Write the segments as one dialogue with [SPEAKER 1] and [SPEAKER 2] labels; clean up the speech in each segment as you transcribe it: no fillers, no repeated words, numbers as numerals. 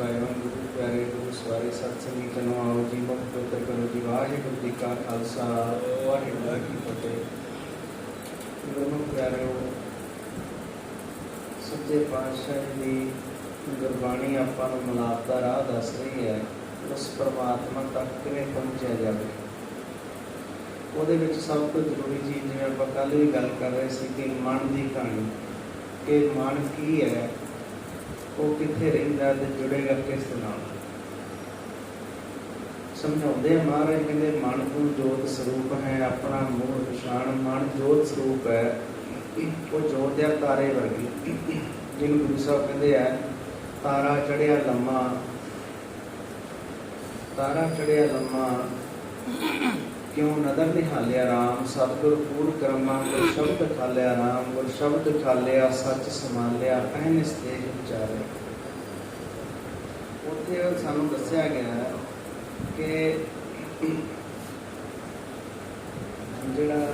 [SPEAKER 1] ਵਾਹਿਗੁਰੂ ਗੁਰੂ ਪਿਆਰੇ ਗੁਰੂ ਸਵਾਰੇ ਸਤ ਸੰਗਤ ਜਨੋ ਆਓ ਜੀ ਮੁਖ ਪਵਿੱਤਰ ਕਰੋ ਜੀ। ਵਾਹਿਗੁਰੂ ਜੀ ਕਾ ਖਾਲਸਾ ਵਾਹਿਗੁਰੂ ਜੀ ਕੀ ਫਤਿਹ। ਗੁਰੂ ਪਿਆਰਿਓ, ਸੱਚੇ ਪਾਤਸ਼ਾਹ ਦੀ ਗੁਰਬਾਣੀ ਆਪਾਂ ਨੂੰ ਮਿਲਾਪ ਦਾ ਰਾਹ ਦੱਸ ਰਹੀ ਹੈ। ਉਸ ਪਰਮਾਤਮਾ ਤੱਕ ਕਿਵੇਂ ਪਹੁੰਚਿਆ ਜਾਵੇ, ਉਹਦੇ ਵਿੱਚ ਸਭ ਤੋਂ ਜ਼ਰੂਰੀ ਚੀਜ਼, ਜਿਵੇਂ ਆਪਾਂ ਕੱਲ੍ਹ ਵੀ ਗੱਲ ਕਰ ਰਹੇ ਸੀ ਕਿ ਮਨ ਦੀ ਕਹਾਣੀ, ਕਿ ਮਨ ਕੀ ਹੈ, ਉਹ ਕਿੱਥੇ ਰਹਿੰਦਾ ਤੇ ਜੁੜੇਗਾ ਕਿਸ ਨਾਲ। ਸਮਝਾਉਂਦੇ ਆ ਮਹਾਰਾਜ, ਕਹਿੰਦੇ ਮਨ ਤੂੰ ਜੋਤ ਸਰੂਪ ਹੈ, ਆਪਣਾ ਮੂਲ ਪਛਾਣ। ਮਨ ਜੋਤ ਸਰੂਪ ਹੈ, ਉਹ ਜੋਤ ਆ ਤਾਰੇ ਵਰਗੀ, ਜਿਹਨੂੰ ਗੁਰੂ ਸਾਹਿਬ ਕਹਿੰਦੇ ਆ ਤਾਰਾ ਚੜਿਆ ਲੰਮਾ, ਤਾਰਾ ਚੜਿਆ ਲੰਮਾ ਕਿਉਂ ਨਦਰ ਨਿਹਾਲਿਆ ਰਾਮ। ਸਤਿਗੁਰ ਪੂਰ ਕਰਮਾ ਗੁਰ ਸ਼ਬਦ ਖਾਲਿਆ ਰਾਮ। ਗੁਰ ਸ਼ਬਦ ਖਾਲਿਆ ਸੱਚ ਸੰਭਾਲਿਆ ਅਹਨਿਸ ਤੇਜ ਵਿਚਾਰਿਆ। ਉੱਥੇ ਸਾਨੂੰ ਦੱਸਿਆ ਗਿਆ ਕਿ ਜਿਹੜਾ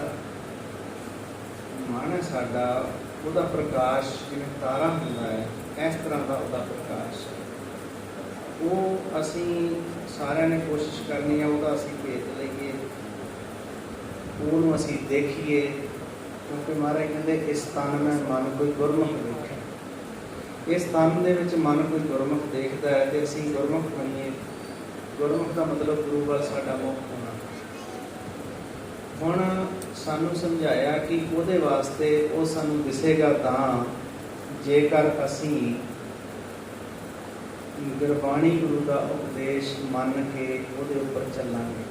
[SPEAKER 1] ਮਨ ਹੈ ਸਾਡਾ, ਉਹਦਾ ਪ੍ਰਕਾਸ਼ ਜਿਵੇਂ ਤਾਰਾ ਹੁੰਦਾ ਹੈ, ਇਸ ਤਰ੍ਹਾਂ ਦਾ ਉਹਦਾ ਪ੍ਰਕਾਸ਼ ਹੈ। ਉਹ ਅਸੀਂ ਸਾਰਿਆਂ ਨੇ ਕੋਸ਼ਿਸ਼ ਕਰਨੀ ਹੈ ਉਹਦਾ ਅਸੀਂ ਭੇਤ ਲਈਏ, ਉਹਨੂੰ ਅਸੀਂ ਦੇਖੀਏ, ਕਿਉਂਕਿ ਮਹਾਰਾਜ ਕਹਿੰਦੇ ਇਸ ਤਨ ਮੈਂ ਮਨ ਕੋਈ ਗੁਰਮੁਖ ਦੇਖਿਆ। ਇਸ ਤਨ ਦੇ ਵਿੱਚ ਮਨ ਕੋਈ ਗੁਰਮੁਖ ਦੇਖਦਾ ਹੈ ਤੇ ਅਸੀਂ ਗੁਰਮੁਖ ਬਣੀਏ। ਗੁਰਮੁਖ ਦਾ ਮਤਲਬ ਗੁਰੂ ਵੱਲ ਸਾਡਾ ਮੁਖ ਹੋਣਾ। ਹੁਣ ਸਾਨੂੰ ਸਮਝਾਇਆ ਕਿ ਉਹਦੇ ਵਾਸਤੇ ਉਹ ਸਾਨੂੰ ਦਿਸੇਗਾ ਤਾਂ ਜੇਕਰ ਅਸੀਂ ਗੁਰਬਾਣੀ ਗੁਰੂ ਦਾ ਉਪਦੇਸ਼ ਮੰਨ ਕੇ ਉਹਦੇ ਉੱਪਰ ਚੱਲਾਂਗੇ,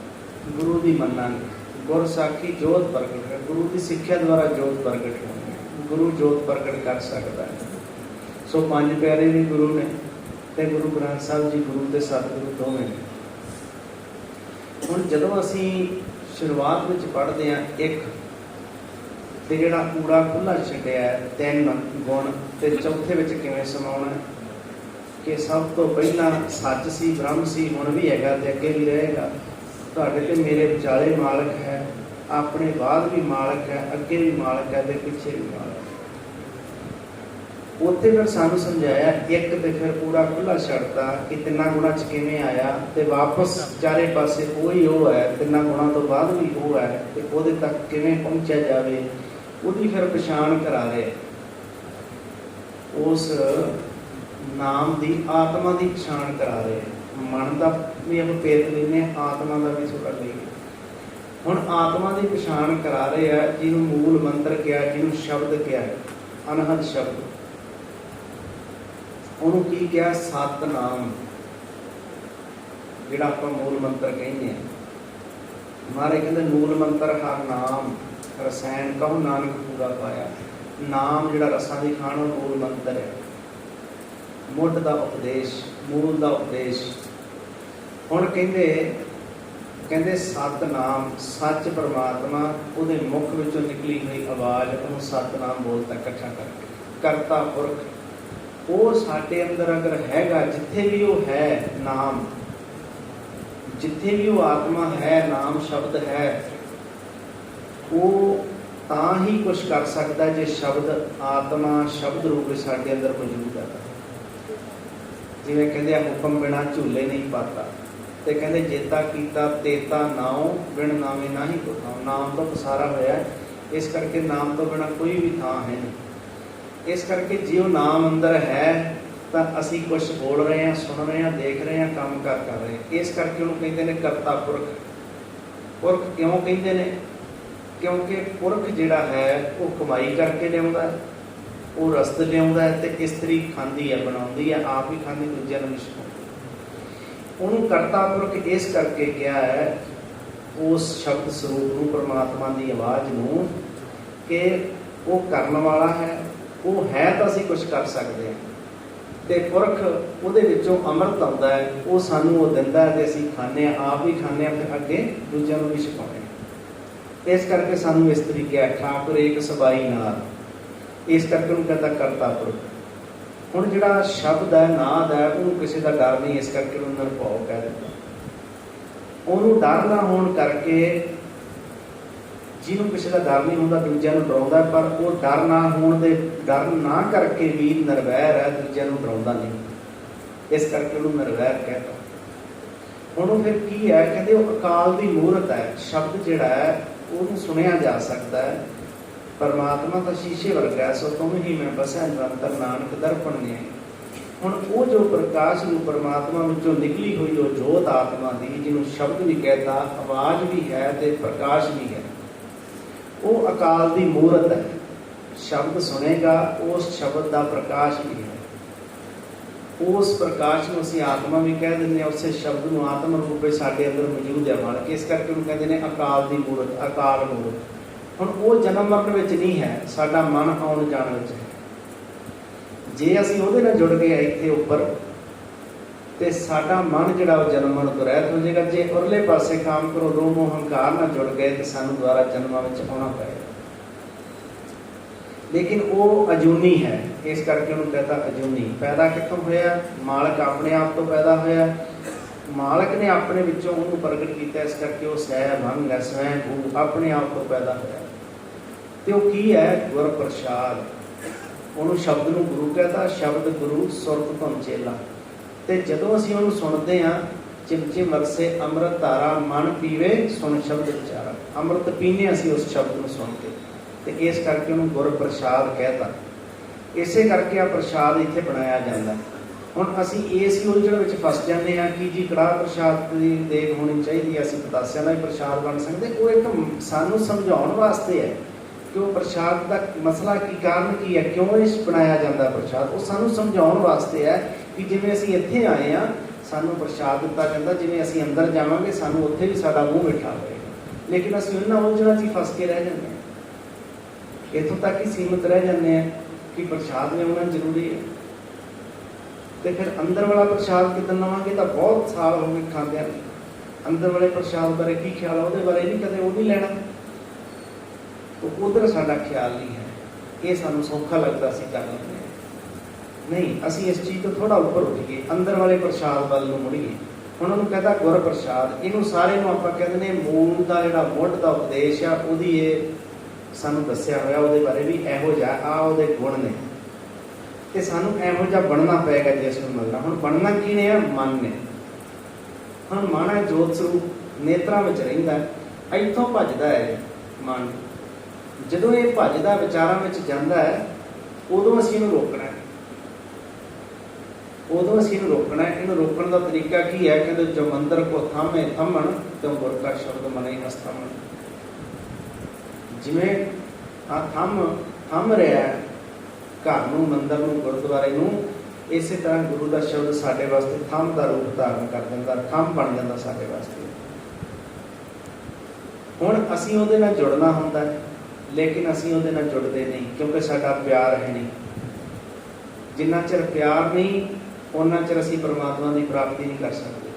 [SPEAKER 1] ਗੁਰੂ ਦੀ ਮੰਨਾਂਗੇ। ਗੁਰ ਸਾਖੀ ਜੋਤ ਪ੍ਰਗਟ ਹੈ, ਗੁਰੂ ਦੀ ਸਿੱਖਿਆ ਦੁਆਰਾ ਜੋਤ ਪ੍ਰਗਟ ਹੋਣੀ ਹੈ। ਗੁਰੂ ਜੋਤ ਪ੍ਰਗਟ ਕਰ ਸਕਦਾ ਹੈ। ਸੋ ਪੰਜ ਪਿਆਰੇ ਵੀ ਗੁਰੂ ਨੇ ਤੇ ਗੁਰੂ ਗ੍ਰੰਥ ਸਾਹਿਬ ਜੀ ਗੁਰੂ ਤੇ ਸਤਿਗੁਰੂ ਦੋਵੇਂ ਨੇ। ਹੁਣ ਜਦੋਂ ਅਸੀਂ ਸ਼ੁਰੂਆਤ ਵਿੱਚ ਪੜ੍ਹਦੇ ਹਾਂ ਇੱਕ ਤੇ ਜਿਹੜਾ ਪੂਰਾ ਖੁੱਲ੍ਹਾ ਛੱਡਿਆ ਤਿੰਨ ਗੁਣ, ਤੇ ਚੌਥੇ ਵਿੱਚ ਕਿਵੇਂ ਸਮਾਉਣਾ ਕਿ ਸਭ ਤੋਂ ਪਹਿਲਾਂ ਸੱਚ ਸੀ, ਬ੍ਰਹਮ ਸੀ, ਹੁਣ ਵੀ ਹੈਗਾ ਤੇ ਅੱਗੇ ਵੀ ਰਹੇਗਾ। ਤੁਹਾਡੇ ਤੇ ਮੇਰੇ ਵਿਚਾਲੇ ਮਾਲਕ ਹੈ, ਆਪਣੇ ਬਾਅਦ ਵੀ ਮਾਲਕ ਹੈ, ਅੱਗੇ ਵੀ ਮਾਲਕ ਹੈ ਤੇ ਪਿੱਛੇ ਵੀ ਮਾਲਕ ਹੈ। ਉੱਥੇ ਫਿਰ ਸਾਨੂੰ ਸਮਝਾਇਆ ਇੱਕ ਤੇ ਫਿਰ ਪੂਰਾ ਖੁੱਲ੍ਹਾ ਛੱਡਤਾ ਕਿ ਤਿੰਨਾਂ ਗੁਣਾਂ 'ਚ ਕਿਵੇਂ ਆਇਆ ਤੇ ਵਾਪਸ ਚਾਰੇ ਪਾਸੇ ਉਹੀ ਉਹ ਹੈ, ਤਿੰਨਾਂ ਗੁਣਾਂ ਤੋਂ ਬਾਅਦ ਵੀ ਉਹ ਹੈ ਤੇ ਉਹਦੇ ਤੱਕ ਕਿਵੇਂ ਪਹੁੰਚਿਆ ਜਾਵੇ, ਉਹਦੀ ਫਿਰ ਪਛਾਣ ਕਰਾ ਰਹੇ। ਉਸ ਨਾਮ ਦੀ ਆਤਮਾ ਦੀ ਪਛਾਣ ਕਰਾ ਰਹੇ। ਮਨ ਦਾ ਵੀ ਆਪਾਂ ਭੇਤ ਲੈਂਦੇ ਹਾਂ, ਆਤਮਾ ਦਾ ਵੀ ਥੋੜ੍ਹਾ ਲਈਏ। ਹੁਣ ਆਤਮਾ ਦੀ ਪਛਾਣ ਕਰਾ ਰਹੇ ਆ, ਜਿਹਨੂੰ ਮੂਲ ਮੰਤਰ ਕਿਹਾ, ਜਿਹਨੂੰ ਸ਼ਬਦ ਕਿਹਾ, ਅਨਹਦ ਸ਼ਬਦ। ਉਹਨੂੰ ਕੀ ਕਿਹਾ? ਸਤਿਨਾਮ, ਜਿਹੜਾ ਆਪਾਂ ਮੂਲ ਮੰਤਰ ਕਹਿੰਦੇ ਹਾਂ। ਮਹਾਰਾਜ ਕਹਿੰਦੇ ਮੂਲ ਮੰਤਰ ਹਰ ਨਾਮ ਰਸਾਇਣ ਕਹੋ ਨਾਨਕ ਪੂਰਾ ਪਾਇਆ। ਨਾਮ ਜਿਹੜਾ ਰਸਾਂ ਦੀ ਖਾਣ, ਉਹ ਮੂਲ ਮੰਤਰ ਹੈ। ਮੁੱਢ ਦਾ ਉਪਦੇਸ਼, ਮੂਲ ਦਾ ਉਪਦੇਸ਼। ਹੁਣ ਕਹਿੰਦੇ ਸਤਿਨਾਮ, ਸੱਚ ਪਰਮਾਤਮਾ, ਉਹਦੇ ਮੁਖ ਵਿੱਚੋਂ ਨਿਕਲੀ ਹੋਈ ਆਵਾਜ਼, ਉਹਨੂੰ ਸਤਿਨਾਮ ਬੋਲਤਾ ਇਕੱਠਾ ਕਰਕੇ। ਕਰਤਾ ਪੁਰਖ, ਉਹ ਸਾਡੇ ਅੰਦਰ ਅਗਰ ਹੈਗਾ, ਜਿੱਥੇ ਵੀ ਉਹ ਹੈ ਨਾਮ, ਜਿੱਥੇ ਵੀ ਉਹ ਆਤਮਾ ਹੈ, ਨਾਮ ਸ਼ਬਦ ਹੈ, ਉਹ ਤਾਂ ਹੀ ਕੁਛ ਕਰ ਸਕਦਾ ਜੇ ਸ਼ਬਦ ਆਤਮਾ ਸ਼ਬਦ ਰੂਪ ਵਿੱਚ ਸਾਡੇ ਅੰਦਰ ਮੌਜੂਦ ਹੈ। ਜਿਵੇਂ ਕਹਿੰਦੇ ਆ ਹੁਕਮ ਬਿਨਾ ਝੂਲੇ ਨਹੀਂ ਪਾਤਾ, ਤੇ ਕਹਿੰਦੇ ਜੇਤਾ ਕੀਤਾ ਤੇਤਾ ਨਾਉ, ਬਿਨ ਨਾਮੇ ਨਾਹੀ ਕੋ ਥਾਉ। ਨਾਮ ਤੋਂ ਪਸਾਰਾ ਹੋਇਆ, ਇਸ ਕਰਕੇ ਨਾਮ ਤੋਂ ਬਿਨਾ ਕੋਈ ਵੀ ਥਾਂ ਹੈ ਨਹੀਂ। ਇਸ ਕਰਕੇ ਜੇ ਉਹ ਨਾਮ ਅੰਦਰ ਹੈ ਤਾਂ ਅਸੀਂ ਕੁਛ ਬੋਲ ਰਹੇ ਹਾਂ, ਸੁਣ ਰਹੇ ਹਾਂ, ਦੇਖ ਰਹੇ ਹਾਂ, ਕੰਮ ਕਰ ਰਹੇ ਹਾਂ। ਇਸ ਕਰਕੇ ਉਹਨੂੰ ਕਹਿੰਦੇ ਨੇ ਕਰਤਾ ਪੁਰਖ। ਪੁਰਖ ਕਿਉਂ ਕਹਿੰਦੇ ਨੇ? ਕਿਉਂਕਿ ਪੁਰਖ ਜਿਹੜਾ ਹੈ ਉਹ ਕਮਾਈ ਕਰਕੇ ਲਿਆਉਂਦਾ, ਉਹ ਰਸਤ ਲਿਆਉਂਦਾ ਹੈ ਤੇ ਇਸਤਰੀ ਖਾਂਦੀ ਹੈ, ਬਣਾਉਂਦੀ ਹੈ, ਆਪ ਹੀ ਖਾਂਦੀ, ਦੂਜਿਆਂ ਨੂੰ ਵੀ ਸਿਖਾਉਂਦੀ। ਉਹਨੂੰ ਕਰਤਾ ਪੁਰਖ ਇਸ ਕਰਕੇ ਕਿਹਾ ਹੈ, ਉਸ ਸ਼ਬਦ ਸਰੂਪ ਨੂੰ, ਪਰਮਾਤਮਾ ਦੀ ਆਵਾਜ਼ ਨੂੰ, ਕਿ ਉਹ ਕਰਨ ਵਾਲਾ ਹੈ। ਉਹ ਹੈ ਤਾਂ ਅਸੀਂ ਕੁਛ ਕਰ ਸਕਦੇ ਹਾਂ, ਤੇ ਪੁਰਖ ਉਹਦੇ ਵਿੱਚੋਂ ਅੰਮ੍ਰਿਤ ਆਉਂਦਾ ਹੈ, ਉਹ ਸਾਨੂੰ ਉਹ ਦਿੰਦਾ ਹੈ ਤੇ ਅਸੀਂ ਖਾਂਦੇ ਹਾਂ, ਆਪ ਵੀ ਖਾਂਦੇ ਹਾਂ ਤੇ ਅੱਗੇ ਦੂਜਿਆਂ ਨੂੰ ਵੀ ਸਿਖਾਉਂਦੇ ਹਾਂ। ਇਸ ਕਰਕੇ ਸਾਨੂੰ ਇਸਤਰੀ ਕਿਹਾ, ਠਾਕੁਰ ਏਕ ਸਬਾਈ ਨਾਰ, ਇਸ ਕਰਕੇ ਉਹਨੂੰ ਕਹਿੰਦਾ ਕਰਤਾ ਪੁਰਖ। ਹੁਣ ਜਿਹੜਾ ਸ਼ਬਦ ਹੈ, ਨਾਦ ਹੈ, ਉਹਨੂੰ ਕਿਸੇ ਦਾ ਡਰ ਨਹੀਂ, ਇਸ ਕਰਕੇ ਉਹਨੂੰ ਨਿਰਭਉ ਕਹਿ ਦਿੰਦਾ। ਉਹਨੂੰ ਡਰ ਨਾ ਹੋਣ ਕਰਕੇ, ਜਿਹਨੂੰ ਕਿਸੇ ਦਾ ਡਰ ਨਹੀਂ ਹੁੰਦਾ ਦੂਜਿਆਂ ਨੂੰ ਡਰਾਉਂਦਾ, ਪਰ ਉਹ ਡਰ ਨਾ ਹੋਣ ਦੇ, ਡਰ ਨਾ ਕਰਕੇ ਵੀ ਨਿਰਵੈਰ ਹੈ, ਦੂਜਿਆਂ ਨੂੰ ਡਰਾਉਂਦਾ ਨਹੀਂ। इस करके उन्होंने निर्वैर कहता। हुण फिर की है, कहते वो अकाल की मूरत है। शब्द जिहड़ा है वो सुनिया जा सकता है। परमात्मा तो शीशे वर्गा, सो तुम ही मैं बसै निरंतर नानक दर्पण ने। हुण वो जो प्रकाश रूप परमात्मा विचों निकली हुई जो जोत आत्मा दी, जिन्हों शब्द भी कहता, आवाज़ भी है ते प्रकाश भी है, वो अकाल की मूरत है। शब्द सुनेगा, उस शब्द का प्रकाश भी है। उस प्रकाश में असीं आत्मा भी कह देंगे, उस शब्द में आत्म रूप में साडे अंदर मौजूद है मालक। इस करके उन्हें कहते हैं अकाल की मूरत, अकाल मूरत। हुण वो जन्म मरण विच नहीं है, साडा मन आउण जाण विच है। जे असीं उहदे नाल जुड़ गए इत्थे उपर, ते साडा मन जिहड़ा जन्म मरण तो रहत हो जाएगा। जे उरले पासे काम करो, रोह मोह हंकार नाल जुड़ गए, तो सानूं दुबारा जन्मां विच आउणा पएगा। लेकिन वो अजूनी है, इस करके उन्होंने कहता अजूनी। पैदा कितों होया? मालक अपने आप तो पैदा होया। मालक ने अपने विचों उन्होंने प्रगट किया, इस करके वो सै भंग है, स्वैं भू अपने आप तो पैदा होया। तो वो की है? गुर प्रसाद। उन्होंने शब्द नूं गुरु कहता, शब्द गुरु सुरत धुन चेला। तो जदों असीं उन्होंने सुनते हैं, चिमचे मरसे अमृत धारा मन पीवे सुन शब्द विचारा। अमृत पीने असीं उस शब्द नूं सुन के, तो इस करके उन्होंने गुर प्रसाद कहता। इसे करके आ प्रसाद इत्थे बनाया जाता। हुण असीं इस उलझण विच फस जाते हैं कि जी कड़ाह प्रसाद की देग होनी चाहिए, असीं पतासियां दा प्रसाद बन सकते। वो एक सानूं समझाउण वास्ते है कि वो प्रसाद का मसला की कारण की है, क्यों इस बनाया जाता प्रसाद। वो सानूं समझाउण वास्ते है कि जिवें असीं इत्थे आए हैं, सानूं प्रसाद दिता जाता, जिवें असीं अंदर जावांगे सानूं उत्थे भी साडा मूँह मिठा होएगा। लेकिन असीं उन्हां उलझणां 'च ही फस के रह जाते हैं, इत्थों तक ही सीमित रह जाते हैं कि प्रसाद लियाउणा जरूरी है। तो फिर अंदर वाला प्रसाद कितने लवांगे? तो बहुत साल हो गए खांदे। अंदर वाले प्रसाद बारे की ख्याल है? वो बारे नहीं, कदे वो नहीं लेना। तो उधर साडा ख्याल नहीं है। ये सानूं सौखा लगता असीं कर लैंदे हां। नहीं, असीं इस चीज़ तो थोड़ा उपर उठीए, अंदर वाले प्रसाद वाल नूं मुड़ीए। हुण उहनूं कहता गुर प्रसाद। इहनूं सारे नूं आपां कहदे ने मूल दा जिहड़ा मुੱਢ दा उपदेश आ, ਉਹਦੀ ਇਹ सानू दस्या होया, ਉਹਦੇ बारे भी ਇਹੋ ਜਿਹਾ आ ਉਹਦੇ गुण ने, ਤੇ सानू ਇਹੋ ਜਿਹਾ बनना पेगा जिस नूं मिलना। हुण बनना किने आ? मन ने। हुण मन है जोत स्वरूप नेत्रां विच रहिंदा, इत्थों भजदा है मन। जदों ये भजदा विचारां विच जांदा है, उदों असीं इहनूं रोकना है। उदों असीं इहनूं रोकना है। इहनूं रोकण दा तरीका की है? कहंदे जो मंदिर को थामे थमन, तो गुर का शब्द मने अस्थमन। जिमें आ थम रहा है घर नूं, मंदिर नूं, गुरुद्वारे नूं, इस तरह गुरु का शब्द साडे वास्ते थम का रूप धारण कर दिंदा, थम बन जाता साडे वास्ते। हुण असीं उहदे नाल जुड़ना हुंदा है, लेकिन असीं उहदे नाल जुड़दे नहीं, क्योंकि साडा प्यार है नहीं। जिन्ना चिर प्यार नहीं, उन्ना चिर असीं परमात्मा की प्राप्ति नहीं कर सकते।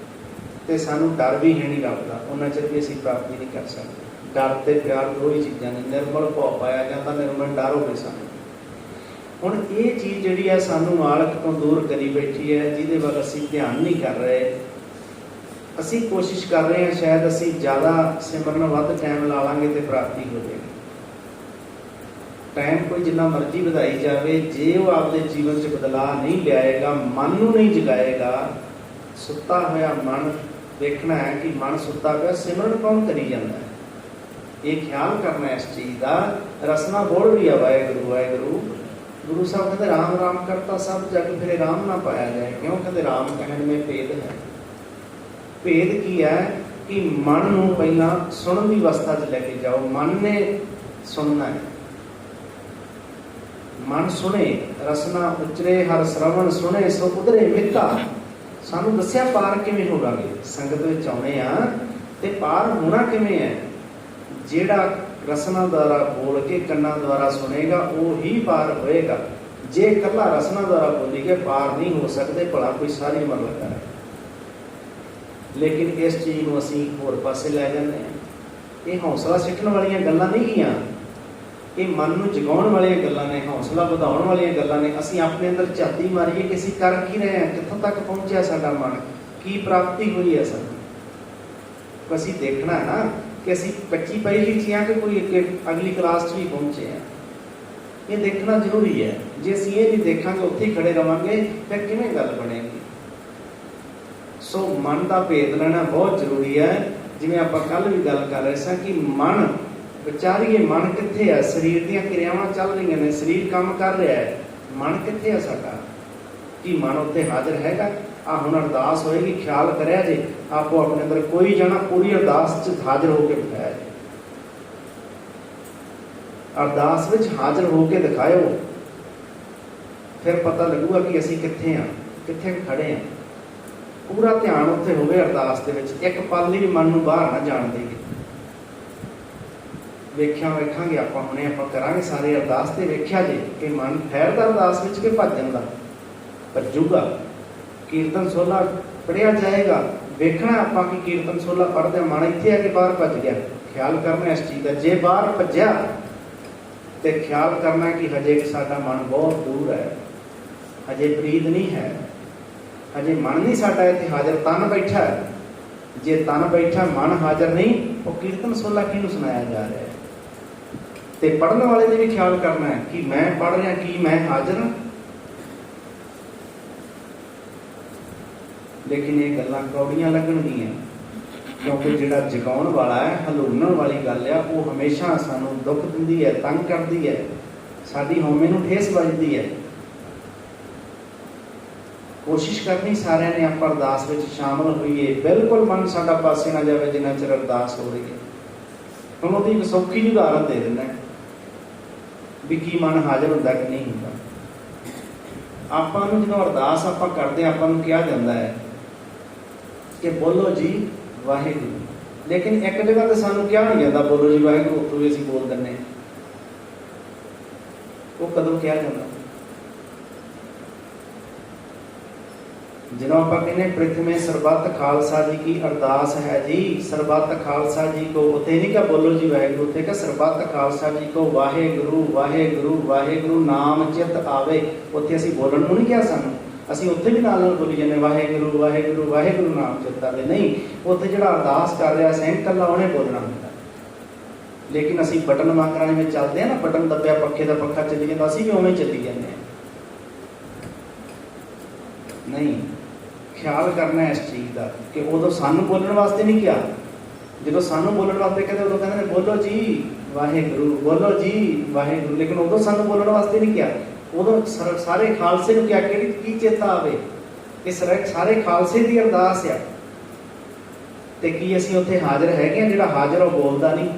[SPEAKER 1] तो सानूं डर भी है नहीं रब दा, उन्ना चिर भी असीं प्राप्ति नहीं कर सकते। डर ते प्यार दो ही चीज़ां ने। निर्मल भाव पाया जाता, निर्मल डर होवे सानूं। हुण ये चीज़ जिहड़ी है सानूं मालक तो दूर करी बैठी है, जिहदे वल असीं ध्यान नहीं कर रहे। असीं कोशिश कर रहे हैं शायद असीं ज़्यादा सिमरन वध टाइम ला लांगे तो प्राप्ति हो जाएगी। टाइम कोई जिन्ना मर्जी वधाई जाए, जे वो आपदे जीवन च बदलाव नहीं लियाएगा, मन नूं नहीं जगाएगा, सुत्ता होया मन देखना है कि मन सुत्ता पिया, सिमरन कौन करी जाता है? ये ख्याल करना है इस चीज़ का। रसना बोल रही है वाहेगुरू वाहेगुरू। गुरु साहब कहते राम राम करता सब जग फिर राम ना पाया जाए। क्यों कहते? राम कहने में भेद है। भेद की है कि मन नूं पहला सुनन की अवस्था च लेके जाओ। मन ने सुनना है, मन सुने, रसना उचरे हर श्रवण सुने सो उधरे मिता। सानू दस्या पार किवें होवांगे? संगत विच आउणे आ ते पार होना किवें है? जेड़ा रसना द्वारा बोल के कन्ना द्वारा सुनेगा वो ही पार होएगा। जे कला रसना द्वारा बोली के पार नहीं हो सकते, भला कोई सारी उम्र लगा है। लेकिन इस चीज़ को असीं होर पासे लै जांदे हां। ये हौसला सिੱਟਣ वालियां गल्लां नहीं गियां, ये मन नूं जगाउण वालियां गल्लां ने, हौसला ਵਧਾਉਣ वालियां गल्लां ने। असीं अपने अंदर झाती मारीए कि असीं कर की रहे हैं, कित्थों तक पहुंचा साडा मन, की प्राप्ति हुई है सानूं। असीं देखना है ना कि असीं कच्ची पई लिखी हाँ कि कोई अगली क्लास च भी पहुंचे हैं। ये देखना जरूरी है। जे असीं ये नहीं देखांगे, उत्थे ही खड़े रहांगे, फिर किवें गल बनेगी? सो मन का भेद लेना बहुत जरूरी है। जिवें आपां कल भी गल कर रहे सां कि मन विचारीए, मन कित्थे है? शरीर दीयां क्रियावां चल रही ने, शरीर काम कर रहा है, मन कित्थे है साडा? कि मन उत्ते हाजिर हैगा? आ हुण अरदास होएगी, ख्याल करिया जे आपो अपने अंदर कोई जाना पूरी अरदास च हाजिर होकर बिठाया जे, अरदास विच हाजिर होकर दिखाओ, फिर पता लगूगा कि असीं कित्थे हां, कित्थे खड़े हां। पूरा ध्यान उत्थे होवे अरदास दे विच, एक पल भी मन नूं बाहर ना जाण देईए। वेख्या वेखांगे आपां, हुणे आपां करांगे सारी अरदास ते वेख्या जे कि मन ठहरदा अरदास विच कि भजन दा भजूगा। कीर्तन सोला पढ़िया जाएगा, वेखना आपां कि कीर्तन सोला पढ़दे मन इत्थे है कि बाहर भज गया। ख्याल करना इस चीज़ का, जे बाहर भज्या तो ख्याल करना कि हजे साडा मन बहुत दूर है, हजे प्रीत नहीं है, हजे मन नहीं साडा इत्थे हाजिर, तन बैठा है। जे तन बैठा मन हाजिर नहीं, वो कीर्तन सोला किहनूं सुनाया जा रहा है? ते पढ़ने वाले ने भी ख्याल करना है कि मैं पढ़ रहा, कि मैं हाजिर हाँ। लेकिन ये गल्लां कौड़ियां लगणगीਆਂ, क्योंकि जिहड़ा जगाउण वाला है, हलूणन वाली गल है, वो हमेशा सानूं दुख दिंदी है, तंग करदी है, साडी हौमे नूं ठेस वजदी है। कोशिश करनी सारिਆਂ ने आपां अरदास विच शामिल होईए, बिल्कुल मन साडा पासे ना जावे जिन्ना चिर अरदास हो रही है। हुण ਉਹਦੀ एक सौखी ਜਿਹੀ उदाहरण दे दिंदा भी की मन हाजिर हुंदा कि नहीं हुंदा। आपां नूं जदों अरदास आपां करदे आपां नूं किहा जांदा है कि बोलो जी वाहिगुरू, लेकिन एक जगह तो सानूं किहा नहीं जाता बोलो जी वाहिगुरू, उत्थों भी असीं बोल दिंदे। वो कदों किहा जांदा? जिन्हों आप कहने प्रथमे सरबत खालसा जी की अरदास है जी, सरबत खालसा जी को, उथे नहीं क्या बोलो जी वाहेगुरू, उथे क्या सरबत खालसा जी को वाहेगुरू वाहेगुरू वाहेगुरू नाम चित आवे। उथे असीं बोलण नूं नहीं किहा सानूं, असीं उत्थे भी नाल बोली जाने वाहेगुरू वाहेगुरू वाहेगुरू नाम चित आवे। नहीं, उत्थे जिहड़ा अरदास कर रहा सैं कल्ला उहने बोलना हुंदा। लेकिन असीं बटन वांगरां जिवें चलदे आ ना, बटन दब्बिया पक्खे दा पक्खा चली जांदा, असीं भी उवें चली जांदे आ। नहीं, ख्याल करना इस चीज़ का कि उदों सानूं बोलण वास्ते नहीं किया, जो सानूं बोलण वास्ते कहते उदों कहते बोलो जी वाहेगुरू, बोलो जी वाहेगुरू, लेकिन उदों सानूं बोलण वास्ते नहीं किया, उदों सारे खालसे नूं क्या की चेता आवे कि सारे खालसे की अरदास आ। ते की असीं उत्थे हाजिर हैगे, जिहड़ा हाजिर वो बोलदा नहीं,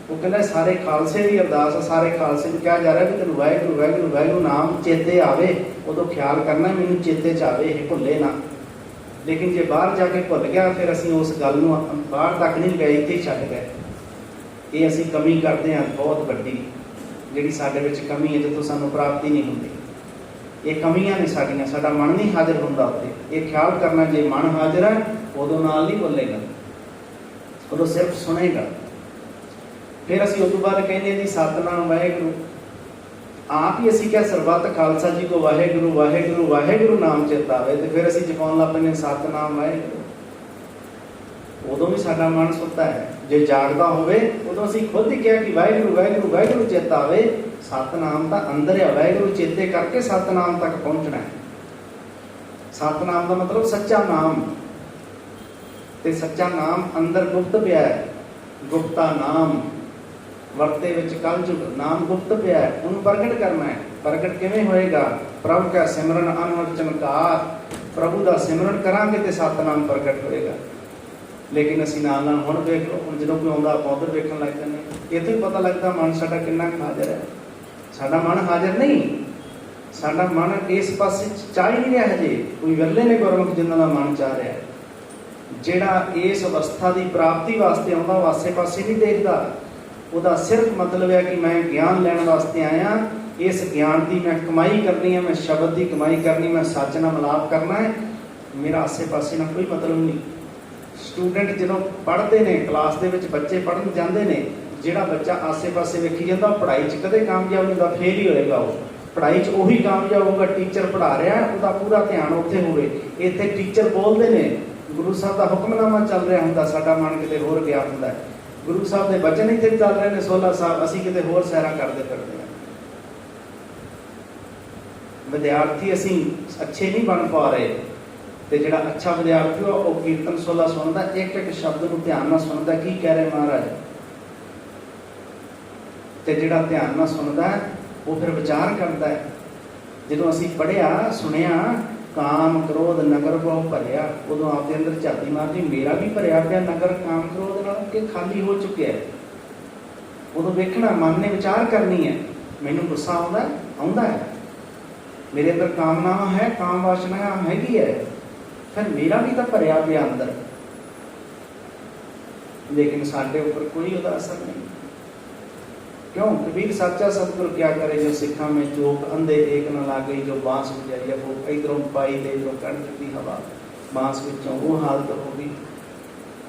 [SPEAKER 1] वो कहंदा सारे खालसे की अरदास है, सारे खालसे नूं कहा जा रहा है कि तैनूं वाहेगुरू वाहेगुरू वाहेगुरू नाम चेते आवे। उदों ख्याल करना मैनूं चेते च आवे, ये भुल्ले ना। लेकिन जे बाहर जाके भुल गया, फिर असीं उस गल नूं बाहर तक नहीं गए, इत्थे ही छड्ड गए। ये असीं कमी करते हैं बहुत वड्डी, जिहड़ी साडे विच कमी है, जिथों सानूं प्राप्ति नहीं हुंदी। ये कमियां ने साडियां, साडा मन नहीं हाजिर हुंदा उत्ते। ये ख्याल करना, जे मन हाजिर है उदों नाल नहीं बोलेगा, उदों सिर्फ सुनेगा। फिर असीं उस बाद कहने जी सतनाम वाहेगुरू, आप ही असीं क्या सरबत खालसा जी को वाहेगुरू वाहेगुरू वाहेगुरू नाम चेता आवे, तो फिर असीं जपाउण लग पैंदे सतनाम वाहेगुरू। उदों भी साडा मन सुत्ता है, जे जागदा होवे उदों असीं खुद ही कहा कि वाहेगुरू वाहेगुरू वाहेगुरू चेता आवे। सतनाम तां अंदर है, वाहेगुरू चेते करके सतनाम तक पहुंचना है। सतनाम का मतलब सच्चा नाम, ते सच्चा नाम अंदर गुप्त पिया है, गुप्ता नाम वरते विच कलयुग नाम गुप्त पिया है, उन्हें प्रगट करना है। प्रगट किवें होएगा? प्रभु का सिमरन अनहद चमत्कार, प्रभु का सिमरन करांगे तो सतनाम प्रगट होएगा। लेकिन असीं नाल नाल हुण वेख लो, हुण जदों कोई आउंदा आपां उधर वेखण लग जांदे, इत्थों ही पता लगदा मन साडा किन्ना हाजिर है। साडा मन हाजिर नहीं, साडा मन इस पासे चाह ही नहीं रहा। हजे कोई विरले ने गुरमुख जिन्हां दा मन चाह रहा है, जिहड़ा इस अवस्था की प्राप्ति वास्ते आउंदा, वो आसे पासे नहीं देखदा। ਉਹਦਾ सिर्फ मतलब है कि मैं ज्ञान लैण वास्ते आया, इस ज्ञान की मैं कमाई करनी है, मैं शब्द की कमाई करनी, मैं सच नाल मिलाप करना है, मेरा आसे पासे ना कोई मतलब नहीं। स्टूडेंट जो पढ़ते हैं क्लास के बच्चे पढ़न जाते हैं, जोड़ा बच्चा आसे पासे वेखी जाता पढ़ाई च कदे कामयाब नहीं होता, फेल ही होएगा। वो पढ़ाई च उही कामयाब होगा, टीचर पढ़ा रहा है, उसका पूरा ध्यान उत्थे होवे। इत्थे टीचर बोलते हैं, गुरु साहब का हुक्मनामा चल रहा होंदा, साडा मन किते होर गया होंदा है, गुरु साहब के बचन इत्थे चल रहे हैं, सोला साहब असीं किते होर सैरां करते फिरदे हैं। विद्यार्थी असीं अच्छे नहीं बन पा रहे, ਤੇ ਜਿਹੜਾ ਅੱਛਾ ਵਿਦਿਆਰਥੀ ਉਹ ਕੀਰਤਨ ਸੋਲਾ ਸੁਣਦਾ, ਇੱਕ ਇੱਕ ਸ਼ਬਦ ਨੂੰ ਧਿਆਨ ਨਾਲ ਸੁਣਦਾ, ਕੀ ਕਹਿ ਰਹੇ ਮਹਾਰਾਜ। ਤੇ ਜਿਹੜਾ ਧਿਆਨ ਨਾਲ ਸੁਣਦਾ ਉਹ ਫਿਰ ਵਿਚਾਰ ਕਰਦਾ ਹੈ। ਜਦੋਂ ਅਸੀਂ ਪੜ੍ਹਿਆ ਸੁਣਿਆ ਕਾਮ ਕ੍ਰੋਧ ਨਗਰ ਬਹੁ ਭਰਿਆ, ਉਦੋਂ ਆਪਦੇ ਅੰਦਰ ਝਾਤੀ ਮਾਰਦੀ, ਮੇਰਾ ਵੀ ਭਰਿਆ ਪਿਆ ਨਗਰ ਕਾਮ ਕ੍ਰੋਧ ਨਾਲ ਕਿ ਖਾਲੀ ਹੋ ਚੁੱਕਿਆ। ਉਦੋਂ ਵੇਖਣਾ, ਮਨ ਨੇ ਵਿਚਾਰ ਕਰਨੀ ਹੈ, ਮੈਨੂੰ ਗੁੱਸਾ ਆਉਂਦਾ ਹੈ, ਮੇਰੇ ਅੰਦਰ ਕਾਮਨਾਵਾਂ ਹੈ, ਕਾਮ ਵਾਸ਼ਨਾ ਹੈਗੀ ਹੈ, ਫਿਰ ਮੇਰਾ ਵੀ ਤਾਂ ਭਰਿਆ ਪਿਆ ਅੰਦਰ। ਲੇਕਿਨ ਸਾਡੇ ਉੱਪਰ ਕੋਈ ਉਹਦਾ ਅਸਰ ਨਹੀਂ। क्यों? कबीर साचा सतगुरु क्या करे जो सिखा में चोक, अंधे एक न लागे जो बांस बजाई। वो इधरों पाई ते इधरों कण चुकी हवा, बांस विचों वो हालत हो गई।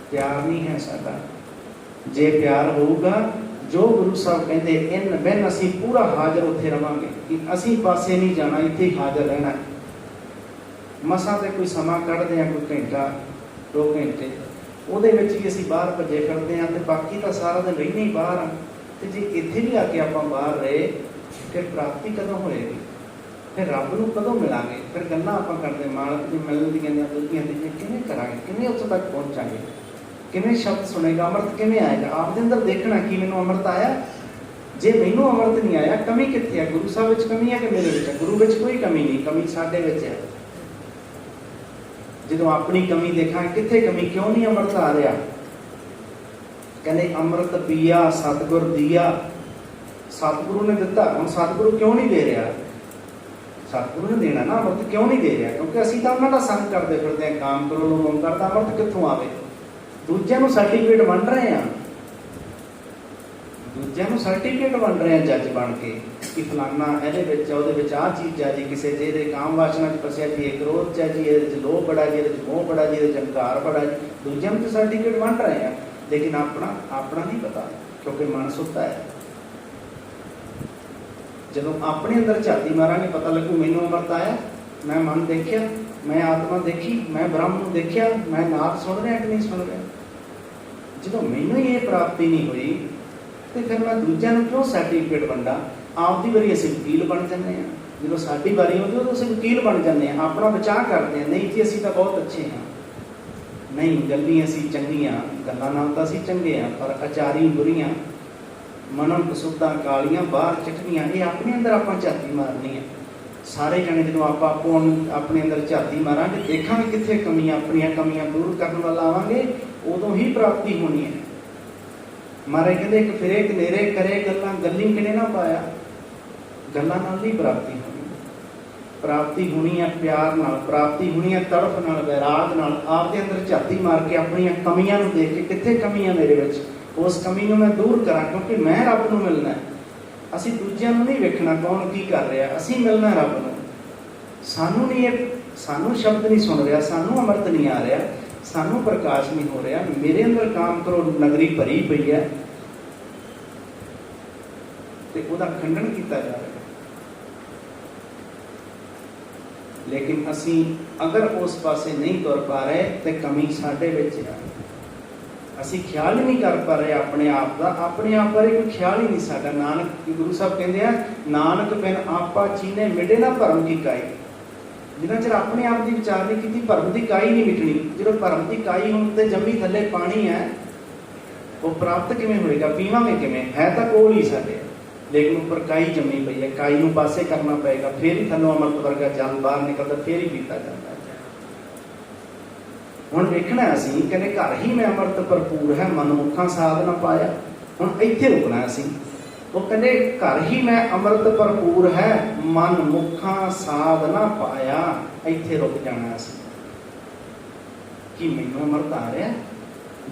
[SPEAKER 1] प्यार नहीं है साडा। जे प्यार होगा, जो गुरु साहब कहते इन बिन असी पूरा हाजिर उत्थे रवांगे, कि असी पासे नहीं जाना, इत्थे ही हाजिर रहना। मसा ते कोई समा कढ़दे हैं, कोई घंटा 2 घंटे, ਉਹਦੇ ਵਿੱਚ ਹੀ ਅਸੀਂ ਬਾਹਰ ਭੱਜੇ ਫਿਰਦੇ ਹਾਂ, ਤੇ ਬਾਕੀ ਤਾਂ ਸਾਰਾ ਦਿਨ ਰਹਿੰਦੇ ਹੀ ਬਾਹਰ ਆ। ਤੇ ਜੇ ਇੱਥੇ ਵੀ ਆ ਕੇ ਆਪਾਂ ਬਾਹਰ ਰਹੇ, ਫਿਰ ਪ੍ਰਾਪਤੀ ਕਦੋਂ ਹੋਏਗੀ? ਫਿਰ ਰੱਬ ਨੂੰ ਕਦੋਂ ਮਿਲਾਂਗੇ? ਫਿਰ ਗੱਲਾਂ ਆਪਾਂ ਕਰਦੇ, ਮਾਲਕ ਦੀ ਮਿਲਣ ਦੀਆਂ ਜਾਂ ਦੁੱਧੀਆਂ ਦੀਆਂ ਕਿਵੇਂ ਕਰਾਂਗੇ, ਕਿਵੇਂ ਉੱਥੋਂ ਤੱਕ ਪਹੁੰਚਾਂਗੇ, ਕਿਵੇਂ ਸ਼ਬਦ ਸੁਣੇਗਾ, ਅੰਮ੍ਰਿਤ ਕਿਵੇਂ ਆਏਗਾ? ਆਪਦੇ ਅੰਦਰ ਦੇਖਣਾ ਕਿ ਮੈਨੂੰ ਅੰਮ੍ਰਿਤ ਆਇਆ। ਜੇ ਮੈਨੂੰ ਅੰਮ੍ਰਿਤ ਨਹੀਂ ਆਇਆ, ਕਮੀ ਕਿੱਥੇ ਹੈ? ਗੁਰੂ ਸਾਹਿਬ ਵਿੱਚ ਕਮੀ ਹੈ ਕਿ ਮੇਰੇ ਵਿੱਚ? ਗੁਰੂ ਵਿੱਚ ਕੋਈ ਕਮੀ ਨਹੀਂ, ਕਮੀ ਸਾਡੇ ਵਿੱਚ ਹੈ। ਜਦੋਂ ਆਪਣੀ ਕਮੀ ਦੇਖਾਂਗੇ, ਕਿੱਥੇ ਕਮੀ, ਕਿਉਂ ਨਹੀਂ ਅੰਮ੍ਰਿਤ ਆ ਰਿਹਾ? ਕਹਿੰਦੇ ਅੰਮ੍ਰਿਤ ਪੀਆ ਸਤਿਗੁਰ ਦੀਆ, ਸਤਿਗੁਰੂ ਨੇ ਦਿੱਤਾ, ਹੁਣ ਸਤਿਗੁਰੂ ਕਿਉਂ ਨਹੀਂ ਦੇ ਰਿਹਾ? ਸਤਿਗੁਰੂ ਨੇ ਦੇਣਾ ਨਾ, ਅੰਮ੍ਰਿਤ ਕਿਉਂ ਨਹੀਂ ਦੇ ਰਿਹਾ? ਕਿਉਂਕਿ ਅਸੀਂ ਤਾਂ ਉਹਨਾਂ ਦਾ ਸੰਗ ਕਰਦੇ ਫਿਰਦੇ ਹਾਂ, ਕਾਮ ਕਰੋ ਨੂੰ ਮੰਗ ਕਰਦਾ, ਅੰਮ੍ਰਿਤ ਕਿੱਥੋਂ ਆਵੇ? ਦੂਜਿਆਂ ਨੂੰ ਸਰਟੀਫਿਕੇਟ ਵੰਡ ਰਹੇ ਆ, ਦੂਜਿਆਂ ਨੂੰ ਸਰਟੀਫਿਕੇਟ ਵੰਡ ਰਹੇ ਆ ਜੱਜ ਬਣ ਕੇ, ਕਿ ਫਲਾਨਾ ਇਹਦੇ ਵਿੱਚ, ਉਹਦੇ ਵਿੱਚ ਆਹ ਚੀਜ਼ ਆ ਜੀ, ਕਿਸੇ ਦੇ ਇਹਦੇ ਕਾਮ ਵਾਸ਼ਨਾ 'ਚ ਫਸਿਆ ਜੀ, ਇਹ ਕ੍ਰੋਧ 'ਚ ਹੈ ਜੀ, ਇਹਦੇ 'ਚ ਲੋਭ ਬੜਾ ਜੀ, ਇਹਦੇ 'ਚ ਮੋਹ ਬੜਾ ਜੀ, ਇਹਦੇ 'ਚ ਹੰਕਾਰ ਬੜਾ ਜੀ। ਦੂਜਿਆਂ ਨੂੰ ਤਾਂ ਸਰਟੀਫਿਕੇਟ ਵੰਡ ਰਹੇ ਆ, ਲੇਕਿਨ ਆਪਣਾ ਨਹੀਂ ਪਤਾ, ਕਿਉਂਕਿ ਮਨ ਸੁੱਤਾ ਹੈ। ਜਦੋਂ ਆਪਣੇ ਅੰਦਰ ਝਾਤੀ ਮਾਰਾਂਗੇ, ਪਤਾ ਲੱਗੂ ਮੈਨੂੰ ਅੰਮ੍ਰਿਤ ਆਇਆ, ਮੈਂ ਮਨ ਦੇਖਿਆ, ਮੈਂ ਆਤਮਾ ਦੇਖੀ, ਮੈਂ ਬ੍ਰਹਮ ਨੂੰ ਦੇਖਿਆ, ਮੈਂ ਨਾਦ ਸੁਣ ਰਿਹਾ ਕਿ ਨਹੀਂ ਸੁਣ ਰਿਹਾ। ਜਦੋਂ ਮੈਨੂੰ ਹੀ ਇਹ ਪ੍ਰਾਪਤੀ ਨਹੀਂ ਹੋਈ, ਤੇ ਫਿਰ ਮੈਂ ਦੂਜਿਆਂ ਨੂੰ ਕਿਉਂ ਸਰਟੀਫਿਕੇਟ ਵੰਡਾ? ਆਪਦੀ ਵਾਰੀ ਅਸੀਂ ਵਕੀਲ ਬਣ ਜਾਂਦੇ ਹਾਂ, ਜਦੋਂ ਸਾਡੀ ਵਾਰੀ ਆਉਂਦੀ ਉਦੋਂ ਅਸੀਂ ਵਕੀਲ ਬਣ ਜਾਂਦੇ ਹਾਂ, ਆਪਣਾ ਬਚਾਅ ਕਰਦੇ ਹਾਂ। ਨਹੀਂ ਜੀ ਅਸੀਂ ਤਾਂ ਬਹੁਤ ਅੱਛੇ ਹਾਂ, ਨਹੀਂ ਗੱਲੀਂ ਅਸੀਂ ਚੰਗੀਆਂ, ਗੱਲਾਂ ਨਾਲ ਤਾਂ ਅਸੀਂ ਚੰਗੇ ਹਾਂ, ਪਰ ਆਚਾਰੀ ਬੁਰੀਆਂ, ਮਨੋਂ ਕਸੁੱਧਾਂ ਕਾਲੀਆਂ, ਬਾਹਰ ਚਿੱਟੀਆਂ। ਇਹ ਆਪਣੇ ਅੰਦਰ ਆਪਾਂ ਝਾਤੀ ਮਾਰਨੀ ਹੈ। ਸਾਰੇ ਜਣੇ ਜਦੋਂ ਆਪਾਂ ਆਪਣੇ ਅੰਦਰ ਝਾਤੀ ਮਾਰਾਂਗੇ, ਦੇਖਾਂਗੇ ਕਿੱਥੇ ਕਮੀਆਂ, ਆਪਣੀਆਂ ਕਮੀਆਂ ਦੂਰ ਕਰਨ ਵੱਲ ਆਵਾਂਗੇ, ਉਦੋਂ ਹੀ ਪ੍ਰਾਪਤੀ ਹੋਣੀ ਹੈ। ਮਹਾਰਾਜ ਕਹਿੰਦੇ ਇੱਕ ਫਿਰੇ ਇੱਕ ਨੇਰੇ ਕਰੇ ਗੱਲਾਂ, ਗੱਲੀ ਕਿਨੇ ਨਾ ਪਾਇਆ। ਗੱਲਾਂ ਨਾਲ ਨਹੀਂ ਪ੍ਰਾਪਤੀ ਹੋਣੀ। ਪ੍ਰਾਪਤੀ ਹੋਣੀ ਹੈ ਪਿਆਰ ਨਾਲ, ਪ੍ਰਾਪਤੀ ਹੋਣੀ ਹੈ ਤੜਫ ਨਾਲ, ਵੈਰਾਗ ਨਾਲ, ਆਪਦੇ ਅੰਦਰ ਝਾਤੀ ਮਾਰ ਕੇ ਆਪਣੀਆਂ ਕਮੀਆਂ ਨੂੰ ਦੇਖ ਕੇ, ਕਿੱਥੇ ਕਮੀ ਹੈ ਮੇਰੇ ਵਿੱਚ, ਉਸ ਕਮੀ ਨੂੰ ਮੈਂ ਦੂਰ ਕਰਾਂ, ਕਿਉਂਕਿ ਮੈਂ ਰੱਬ ਨੂੰ ਮਿਲਣਾ। ਅਸੀਂ ਦੂਜਿਆਂ ਨੂੰ ਨਹੀਂ ਵੇਖਣਾ ਕੌਣ ਕੀ ਕਰ ਰਿਹਾ, ਅਸੀਂ ਮਿਲਣਾ ਰੱਬ ਨੂੰ। ਸਾਨੂੰ ਨਹੀਂ, ਸਾਨੂੰ ਸ਼ਬਦ ਨਹੀਂ ਸੁਣ ਰਿਹਾ, ਸਾਨੂੰ ਅੰਮ੍ਰਿਤ ਨਹੀਂ ਆ ਰਿਹਾ, ਸਾਨੂੰ ਪ੍ਰਕਾਸ਼ ਨਹੀਂ ਹੋ ਰਿਹਾ। ਮੇਰੇ ਅੰਦਰ ਕਾਮ ਕਰੋ ਨਗਰੀ ਭਰੀ ਪਈ ਹੈ, ਤੇ ਉਹਦਾ ਖੰਡਨ ਕੀਤਾ ਜਾ ਰਿਹਾ। ਲੇਕਿਨ ਅਸੀਂ ਅਗਰ ਉਸ ਪਾਸੇ ਨਹੀਂ ਤੁਰ ਪਾ ਰਹੇ, ਤੇ ਕਮੀ ਸਾਡੇ ਵਿੱਚ ਹੈ। ਅਸੀਂ ਖਿਆਲ ਹੀ ਨਹੀਂ ਕਰ ਪਾ ਰਹੇ ਆਪਣੇ ਆਪ ਦਾ, ਆਪਣੇ ਆਪ ਬਾਰੇ ਕੋਈ ਖਿਆਲ ਹੀ ਨਹੀਂ ਸਾਡਾ। ਨਾਨਕ ਗੁਰੂ ਸਾਹਿਬ ਕਹਿੰਦੇ ਆ, ਨਾਨਕ ਬਿਨ ਆਪਾ ਚੀਨੇ ਮਿਟੇ ਨਾ ਭਰਮ ਕੀ ਕਾਈ। ਜਿੰਨਾ ਚਿਰ ਆਪਣੇ ਆਪ ਦੀ ਵਿਚਾਰ ਨਹੀਂ ਕੀਤੀ, ਭਰਮ ਦੀ ਕਾਈ ਨਹੀਂ ਮਿਟਣੀ। ਜਦੋਂ ਭਰਮ ਦੀ ਕਾਈ ਹੁਣ ਤੇ ਜੰਮੀ ਥੱਲੇ ਪਾਣੀ ਹੈ, ਉਹ ਪ੍ਰਾਪਤ ਕਿਵੇਂ ਹੋਏਗਾ? ਪੀਵਾਂਗੇ ਕਿਵੇਂ? ਹੈ ਤਾਂ ਕੋਲ ਹੀ ਸਾਡੇ, ਲੇਕਿਨ ਉੱਪਰ ਕਾਈ ਜੰਮੀ ਪਈ ਹੈ। ਕਾਈ ਨੂੰ ਪਾਸੇ ਕਰਨਾ ਪਏਗਾ, ਫੇਰ ਹੀ ਥੱਲੋਂ ਅੰਮ੍ਰਿਤ ਵਰਗਾ ਜਲ ਬਾਹਰ ਨਿਕਲਦਾ, ਫੇਰ ਹੀ ਪੀਤਾ ਜਾਂਦਾ। ਹੁਣ ਵੇਖਣਾ ਅਸੀਂ, ਕਹਿੰਦੇ ਘਰ ਹੀ ਮੈਂ ਅੰਮ੍ਰਿਤ ਭਰਪੂਰ ਹੈ, ਮਨਮੁਖਾਂ ਸਾਧ ਨਾ ਪਾਇਆ। ਹੁਣ ਇੱਥੇ ਰੁਕਣਾ ਅਸੀਂ। ਉਹ ਕਹਿੰਦੇ ਘਰ ਹੀ ਮੈਂ ਅੰਮ੍ਰਿਤ ਭਰਪੂਰ ਹੈ, ਮਨ ਮੁਖਾਂ ਸਾਧ ਨਾ ਪਾਇਆ। ਇੱਥੇ ਰੁਕ ਜਾਣਾ ਅਸੀਂ, ਕਿ ਮੈਨੂੰ ਅੰਮ੍ਰਿਤ ਆ ਰਿਹਾ।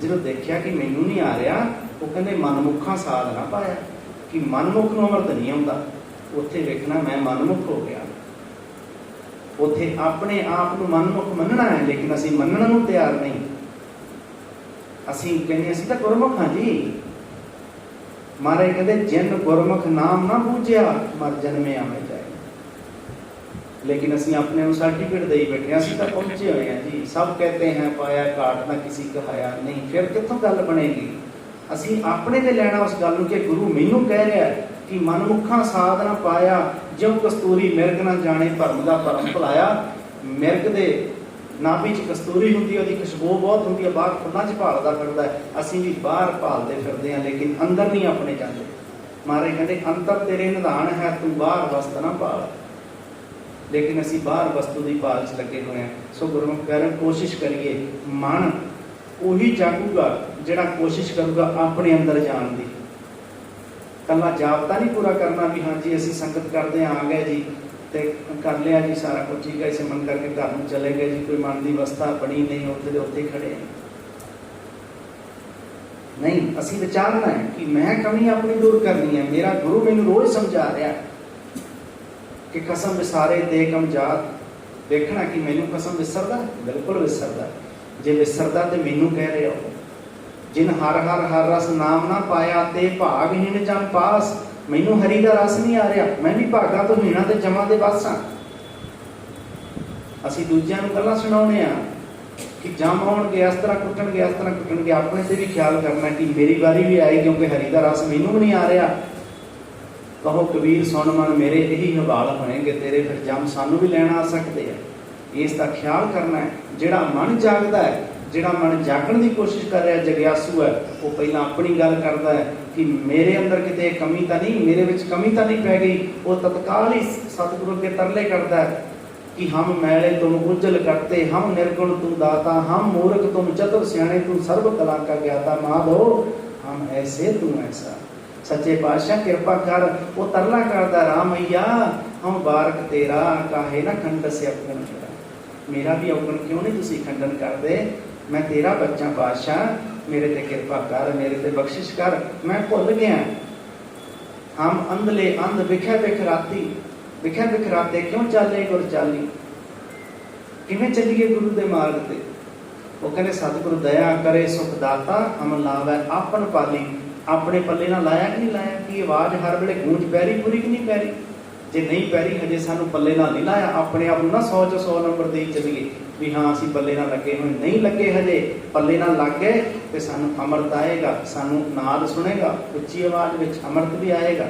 [SPEAKER 1] ਜਦੋਂ ਦੇਖਿਆ ਕਿ ਮੈਨੂੰ ਨਹੀਂ ਆ ਰਿਹਾ, ਉਹ ਕਹਿੰਦੇ ਮਨ ਮੁਖਾਂ ਸਾਧ ਨਾ ਪਾਇਆ, ਕਿ ਮਨਮੁਖ ਨੂੰ ਅੰਮ੍ਰਿਤ ਨਹੀਂ ਆਉਂਦਾ। ਉੱਥੇ ਵੇਖਣਾ ਮੈਂ ਮਨਮੁਖ ਹੋ ਗਿਆ। ਉੱਥੇ ਆਪਣੇ ਆਪ ਨੂੰ ਮਨਮੁਖ ਮੰਨਣਾ ਹੈ, ਲੇਕਿਨ ਅਸੀਂ ਮੰਨਣ ਨੂੰ ਤਿਆਰ ਨਹੀਂ। ਅਸੀਂ ਕਹਿੰਦੇ ਅਸੀਂ ਤਾਂ ਗੁਰਮੁਖ ਹਾਂ ਜੀ। ਮਹਾਰਾਜ ਕਹਿੰਦੇ ਜਿਨ ਗੁਰਮੁਖ ਨਾਮ ਨਾ ਬੂਝਿਆ, ਮਰ ਜਨਮੇ ਆਵੇਂ ਜਾਏ। ਲੇਕਿਨ ਅਸੀਂ ਆਪਣੇ ਨੂੰ ਸਰਟੀਫਿਕੇਟ ਦੇਈ ਬੈਠੇ ਹਾਂ, ਅਸੀਂ ਤਾਂ ਪਹੁੰਚੇ ਹੋਏ ਹਾਂ ਜੀ। ਸਭ ਕਹਤੇ ਹੈ ਪਾਇਆ ਘਾਟ ਨਾ ਕਿਸੇ ਕਹਾਇਆ। ਨਹੀਂ, ਫਿਰ ਕਿੱਥੋਂ ਗੱਲ ਬਣੇਗੀ? ਅਸੀਂ ਆਪਣੇ ਤੇ ਲੈਣਾ ਉਸ ਗੱਲ ਨੂੰ, ਕਿ ਗੁਰੂ ਮੈਨੂੰ ਕਹਿ ਰਿਹਾ ਕਿ ਮਨਮੁਖਾਂ ਸਾਧ ਨਾ ਪਾਇਆ, ਜਿਉ ਕਸਤੂਰੀ ਮਿਰਗ ਨਾ ਜਾਣੇ, ਭਰਮ ਦਾ ਭਰਮ ਭੁਲਾਇਆ। ਮਿਰਗ ਦੇ नाभि च कस्तूरी हुंदी है, उसकी खुशबू बहुत हुंदी है, बाहर फुल्लां च भालदा फिरदा है, असीं भी बाहर भालदे फिरदे हैं लेकिन अंदर नहीं अपने जांदे। महाराज कहते अंतर तेरे निधान है, तू बाहर वस्त ना भाल, लेकिन असीं बाहर वस्तु की भाल च लगे हुए हैं। सो गुरमुख प्यारे कोशिश करिए, मन उही जागूगा जिहड़ा कोशिश करूगा अपने अंदर जाण दी। कल्ला जापता नहीं पूरा करना भी हाँ जी असीं संगत करते आ गए जी ते कर लिया जी सारा कुछ ठीक है, सिमरन करके घर में चले गए जी, कोई मन की अवस्था बनी नहीं, उत्थे दे उत्थे खड़े हैं। नहीं, असीं विचारना है कि मैं कमी अपनी दूर करनी है। मेरा गुरु मैनूं रोज समझा रहा है कि कसम विसारे दे कम जात, देखना कि मैनूं कसम विसरदा, बिल्कुल विसरदा। जे विसरदा तो मैनूं कह रहे हो, जिन हर हर हर रस नाम ना पाया ते भागहीन जन पास। मैनू हरी का रस नहीं आ रहा, मैं भी भागा तो हीना ते जमा दे बस हाँ। असीं दूजिआं नूं गल्लां सुणाउने आ कि जम आउणगे इस तरह कुटणगे, इस तरह कुटणगे। अपने ते भी ख्याल करना कि मेरी बारी भी आई, क्योंकि हरी का रस मैनू भी नहीं आ रहा। कहो कबीर सुन मन मेरे, यही हवाल होएंगे तेरे, फिर जम सानू भी लैण आ सकते हैं। इसका ख्याल करना है। जिहड़ा मन जागदा है, जिहड़ा मन जागण की कोशिश कर रहा, जग्यासू है, वो पहला अपनी गल करता है कि मेरे अंदर किते कमी तो नहीं, मेरे विच कमी तो नहीं पै गई। वो तत्काल ही सतगुरु के तरले करता है कि हम मैले तुम उज्जल करते, हम निर्गुण तू दाता, हम मूर्ख तुम चतुर सियाणे, तू सर्व कला का ज्ञाता। माधो हम ऐसे तू ऐसा, सच्चे पातशाह कृपा कर। वो तरला करता, राम मैया हम बारक तेरा, काहे ना खंड से अवगुण तेरा। मेरा भी अवगुण क्यों नहीं तुसी खंडन करते, मैं तेरा बच्चा पातशाह, मेरे ते कृपा कर, मेरे ते बख्शिश कर, मैं भुल गया। हम अंधले अंध विखे बिखराती, विखे बिखराते क्यों चाले गुर चाली। किवें चलिए गुरु दे मार्ग ते। वो कहते सतगुरु दया करे सुख दाता, हम लावै आपन पाली। अपने पल्ले ना लाया कि नहीं लाया, कि आवाज हर वेले गूंज पैरी पूरी कि नहीं पैरी। जे नहीं पैरी हजे सानू पल्ले ना नहीं लाया, अपने आप ना 100 च 100 नंबर दे चलिए भी हाँ असीं पल्ले ना लगे हुए, नहीं लगे हजे, पल्ले ना लग गए तो सानू अमृत आएगा, सानू नाद सुनेगा, उच्ची आवाज में अमृत भी आएगा।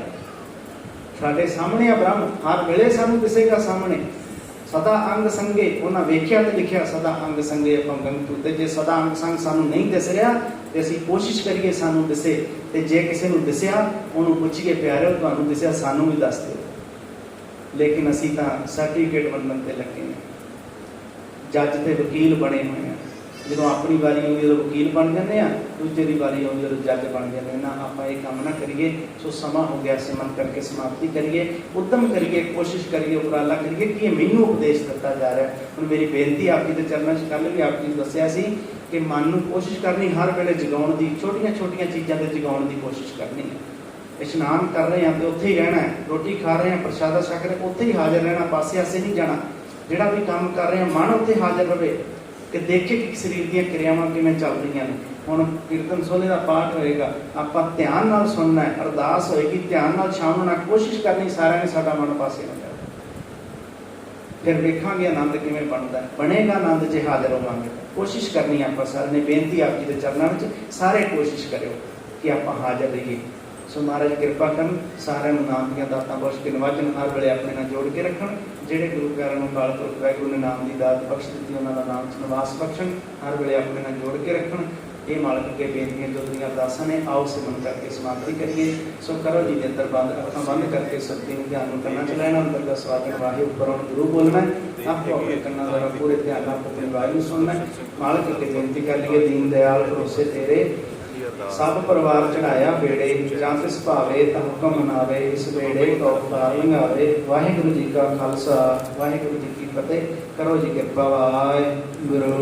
[SPEAKER 1] साडे सामने आ ब्रह्म, हर वेले सानू दिसेगा सामने। सदा अंग संगे, उन्हें वेख्या तो लिखिया सदा अंग संगे अपंगन तूते। जे सदा अंग संग सानू नहीं दिस रहा तो असीं कोशिश करिए सानू दिसे, ते जे किसी नूं दिसिया उन्होंने पूछिए प्यारे तुहानूं दिसिया सानू भी दस दो। लेकिन असीं तां सर्टिफिकेट वंडण ते लगे हैं, जज ते वकील बने हुए हैं। जो अपनी बारी आती जो वकील बन जाते हैं, दूजे की बारी आती जो जज बन जाते हैं ना। आप ये काम ना करिए। सो समा हो गया, सिमरन करके समाप्ति करिए, उद्यम करिए, कोशिश करिए, उपराला करिए कि ये मैनू उपदेश दिता जा रहा है। हुण मेरी बेनती आपकी तो चरणों च कल भी आपकी दसिया सी कि मन नूं कोशिश करनी हर वेले जगाउण दी, छोटियां छोटियां चीज़ां ते जगाउण की कोशिश करनी है। इशनान कर रहे हैं तो उत्थे ही रहना है, रोटी खा रहे हैं प्रसादा छक रहे उत्थे ही हाजिर रहना, पासे आसे नहीं जाना। जिहड़ा भी काम कर रहे हैं मन उत्थे हाजिर रहे कि देखे कि शरीर दी क्रियावां किवें चल रही हैं। हुण कीर्तन सोहले का पाठ होएगा, आपां ध्यान नाल सुनना है, अरदास होएगी ध्यान नाल, शाम नूं कोशिश करनी सारिਆਂ ने साडा मन पासे हो जाए। फिर वेखांगे आनंद किवें बनदा है, बनेगा आनंद जे हाजिर होवांगे। कोशिश करनी आपां सारिਆਂ ने, बेनती आप जी दे चरणों में सारे कोशिश करियो कि आपां हाजिर रहिए। सो महाराज कृपा कर सारे नाम दियां दातां बख्श के नवाजन, हर वेले अपने नाल जोड़ के रखण। जिहड़े गुरु प्यारां नूं अकाल पुरख वाहिगुरू ने नाम की दात बख्श दी, उन्हां दा नाम च निवास बख्शण, हर वेले अपने नाल जोड़ के रखण। ये मालिक के बेनतियां जो दुनिया अरदासां ने, आओ सिमरन करके समाप्ति करिए। सो करो जी नेत्र बंद, अखां बंद करके सत्य नूं ध्यान नूं करना च लैणा। अंदर दा स्वागत वाहे उपर जरूर बोलना है, आपको अपने कन्नां द्वारा पूरे ध्यान नाल अपनी आवाज़ नूं सुनना है। मालिक के बेनती कर लिए, दीन दयाल भरोसे तेरे सब परिवार चढ़ाया बेड़े, जां तिस भावे तां हुक्म मनावे, इस बेड़े तो अवतार लंघावे। वाहिगुरू जी का खालसा, वाहिगुरू जी की फतेह। करो जी कृपा। वाहिगुरू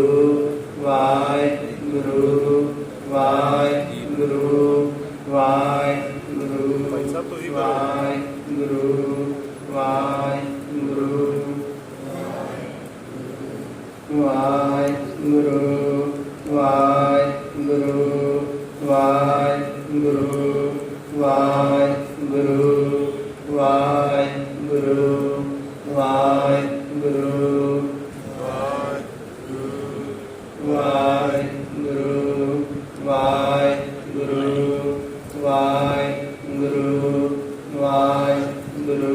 [SPEAKER 1] वाहिगुरू वाहिगुरू वाहिगुरू वाहिगुरू वाहिगुरू वाहिगुरू वाहिगुरू वाहिगुरू वाहिगुरू वाहिगुरू वाहिगुरू वाहिगुरू वाहिगुरू वाहिगुरू वाहिगुरू